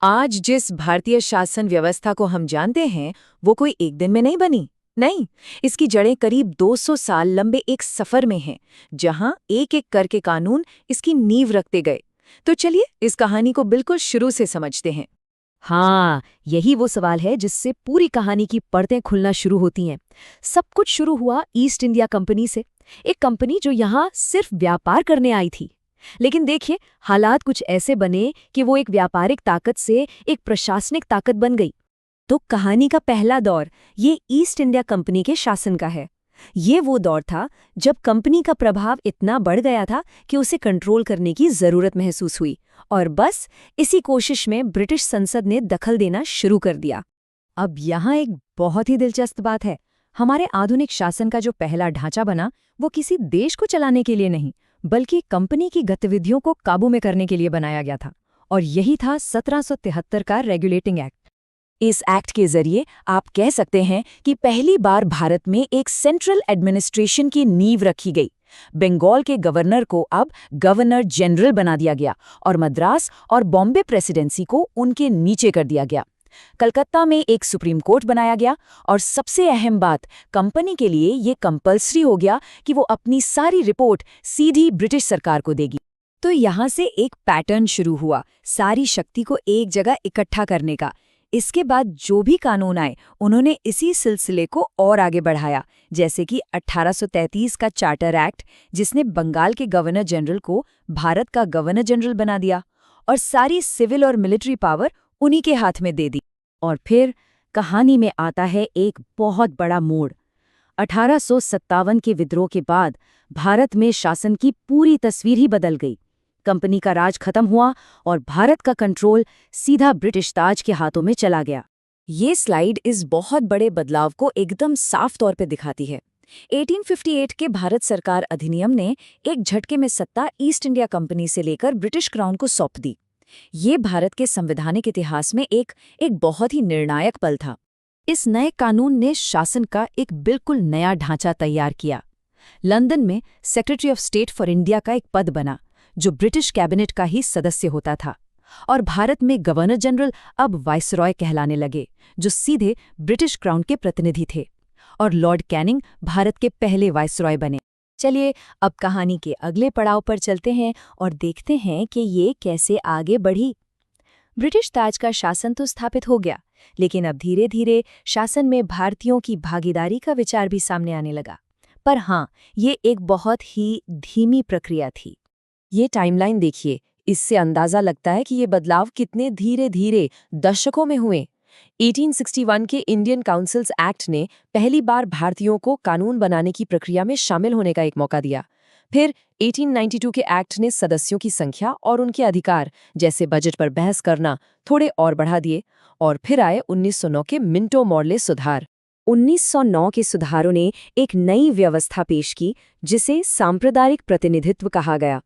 आज जिस भारतीय शासन व्यवस्था को हम जानते हैं वो कोई एक दिन में नहीं बनी। नहीं, इसकी जड़ें करीब 200 साल लंबे एक सफर में हैं, जहां एक एक करके कानून इसकी नींव रखते गए। तो चलिए इस कहानी को बिल्कुल शुरू से समझते हैं। हाँ, यही वो सवाल है जिससे पूरी कहानी की परतें खुलना शुरू होती हैं। सब कुछ शुरू हुआ ईस्ट इंडिया कंपनी से, एक कंपनी जो यहाँ सिर्फ व्यापार करने आई थी। लेकिन देखिए, हालात कुछ ऐसे बने कि वो एक व्यापारिक ताकत से एक प्रशासनिक ताकत बन गई। तो कहानी का पहला दौर ये ईस्ट इंडिया कंपनी के शासन का है। ये वो दौर था जब कंपनी का प्रभाव इतना बढ़ गया था कि उसे कंट्रोल करने की जरूरत महसूस हुई, और बस इसी कोशिश में ब्रिटिश संसद ने दखल देना शुरू कर दिया। अब यहाँ एक बहुत ही दिलचस्प बात है। हमारे आधुनिक शासन का जो पहला ढांचा बना, वो किसी देश को चलाने के लिए नहीं, बल्कि कंपनी की गतिविधियों को काबू में करने के लिए बनाया गया था। और यही था 1773 का रेगुलेटिंग एक्ट। इस एक्ट के जरिए आप कह सकते हैं कि पहली बार भारत में एक सेंट्रल एडमिनिस्ट्रेशन की नींव रखी गई। बंगाल के गवर्नर को अब गवर्नर जनरल बना दिया गया और मद्रास और बॉम्बे प्रेसिडेंसी को उनके नीचे कर दिया गया। कलकत्ता में एक सुप्रीम कोर्ट बनाया गया और सबसे अहम बात, कंपनी के लिए ये कंपल्सरी हो गया कि वो अपनी सारी रिपोर्ट सीधी ब्रिटिश सरकार को देगी। तो यहाँ से एक पैटर्न शुरू हुआ, सारी शक्ति को एक जगह इकट्ठा करने का। इसके बाद जो भी कानून आए, उन्होंने इसी सिलसिले को और आगे बढ़ाया, जैसे कि 1833 का चार्टर एक्ट, जिसने बंगाल के गवर्नर जनरल को भारत का गवर्नर जनरल बना दिया और सारी सिविल और मिलिट्री पावर उन्हीं के हाथ में दे दी। और फिर कहानी में आता है एक बहुत बड़ा मोड़। 1857 के विद्रोह के बाद भारत में शासन की पूरी तस्वीर ही बदल गई। कंपनी का राज खत्म हुआ और भारत का कंट्रोल सीधा ब्रिटिश ताज के हाथों में चला गया। ये स्लाइड इस बहुत बड़े बदलाव को एकदम साफ तौर पे दिखाती है। 1858 के भारत सरकार अधिनियम ने एक झटके में सत्ता ईस्ट इंडिया कंपनी से लेकर ब्रिटिश क्राउन को सौंप दी। ये भारत के संवैधानिक इतिहास में एक बहुत ही निर्णायक पल था। इस नए कानून ने शासन का एक बिल्कुल नया ढांचा तैयार किया। लंदन में secretary of state for India का एक पद बना, जो ब्रिटिश कैबिनेट का ही सदस्य होता था। और भारत में गवर्नर जनरल अब वाइसरॉय कहलाने लगे, जो सीधे ब्रिटिश क्राउन के प्रतिनिधि थे। और लॉर्ड कैनिंग भारत के पहले वाइसरॉय बने। चलिए अब कहानी के अगले पड़ाव पर चलते हैं और देखते हैं कि ये कैसे आगे बढ़ी। ब्रिटिश ताज का शासन तो स्थापित हो गया, लेकिन अब धीरे धीरे शासन में भारतीयों की भागीदारी का विचार भी सामने आने लगा। पर हाँ, ये एक बहुत ही धीमी प्रक्रिया थी। ये टाइमलाइन देखिए, इससे अंदाजा लगता है कि ये बदलाव कितने धीरे धीरे दशकों में हुए। 1861 के इंडियन काउंसिल्स एक्ट ने पहली बार भारतीयों को कानून बनाने की प्रक्रिया में शामिल होने का एक मौका दिया। फिर 1892 के एक्ट ने सदस्यों की संख्या और उनके अधिकार, जैसे बजट पर बहस करना, थोड़े और बढ़ा दिए। और फिर आए 1909 के मिंटो मॉर्ले सुधार। 1909 के सुधारों ने एक नई व्यवस्था पेश की, जिसे सांप्रदायिक प्रतिनिधित्व कहा गया।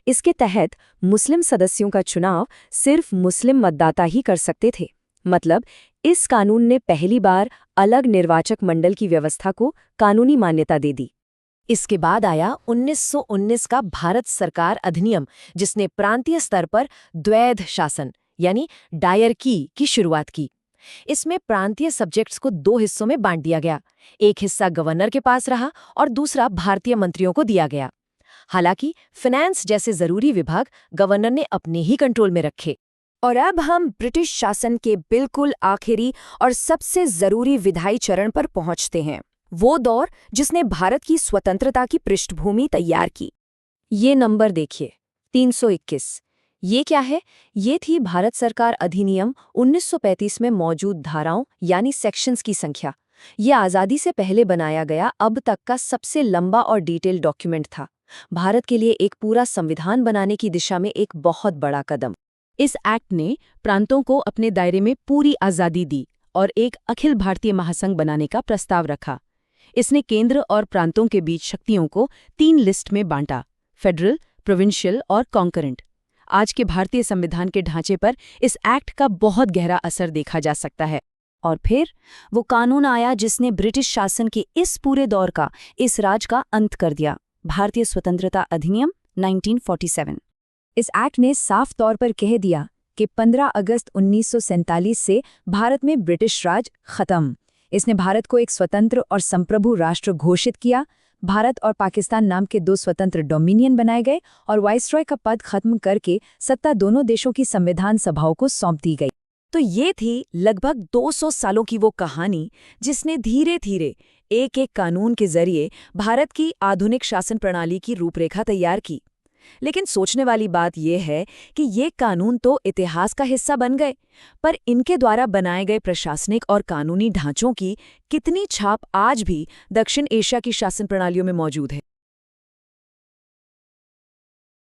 इसके तहत मुस्लिम सदस्यों का चुनाव सिर्फ मुस्लिम मतदाता ही कर सकते थे। मतलब इस कानून ने पहली बार अलग निर्वाचक मंडल की व्यवस्था को कानूनी मान्यता दे दी। इसके बाद आया 1919 का भारत सरकार अधिनियम, जिसने प्रांतीय स्तर पर द्वैध शासन यानी डायरकी की शुरुआत की। इसमें प्रांतीय सब्जेक्ट्स को 2 हिस्सों में बांट दिया गया। एक हिस्सा गवर्नर के पास रहा और दूसरा भारतीय मंत्रियों को दिया गया। हालांकि फाइनेंस जैसे जरूरी विभाग गवर्नर ने अपने ही कंट्रोल में रखे। और अब हम ब्रिटिश शासन के बिल्कुल आखिरी और सबसे जरूरी विधायी चरण पर पहुंचते हैं। वो दौर जिसने भारत की स्वतंत्रता की पृष्ठभूमि तैयार की। ये नंबर देखिए, 321। ये क्या है? ये थी भारत सरकार अधिनियम 1935 में मौजूद धाराओं यानी सेक्शंस की संख्या। ये आज़ादी से पहले बनाया गया अब तक का सबसे लंबा और डिटेल डॉक्यूमेंट था। भारत के लिए एक पूरा संविधान बनाने की दिशा में एक बहुत बड़ा कदम। इस एक्ट ने प्रांतों को अपने दायरे में पूरी आज़ादी दी और एक अखिल भारतीय महासंघ बनाने का प्रस्ताव रखा। इसने केंद्र और प्रांतों के बीच शक्तियों को 3 लिस्ट में बांटा: फेडरल, प्रोविंशियल और कॉन्करेंट। आज के भारतीय संविधान के ढांचे पर इस एक्ट का बहुत गहरा असर देखा जा सकता है। और फिर वो कानून आया जिसने ब्रिटिश शासन के इस पूरे दौर का, इस राज का अंत कर दिया। भारतीय स्वतंत्रता अधिनियम 1947। इस एक्ट ने साफ तौर पर कह दिया कि 15 अगस्त 1947 से भारत में ब्रिटिश राज खत्म। इसने भारत को एक स्वतंत्र और संप्रभु राष्ट्र घोषित किया। भारत और पाकिस्तान नाम के 2 स्वतंत्र डोमिनियन बनाए गए और वाइसरॉय का पद खत्म करके सत्ता दोनों देशों की संविधान सभाओं को सौंप दी गई। तो ये थी लगभग 200 सालों की वो कहानी जिसने धीरे धीरे एक एक कानून के जरिए भारत की आधुनिक शासन प्रणाली की रूपरेखा तैयार की। लेकिन सोचने वाली बात यह है कि ये कानून तो इतिहास का हिस्सा बन गए, पर इनके द्वारा बनाए गए प्रशासनिक और कानूनी ढांचों की कितनी छाप आज भी दक्षिण एशिया की शासन प्रणालियों में मौजूद है।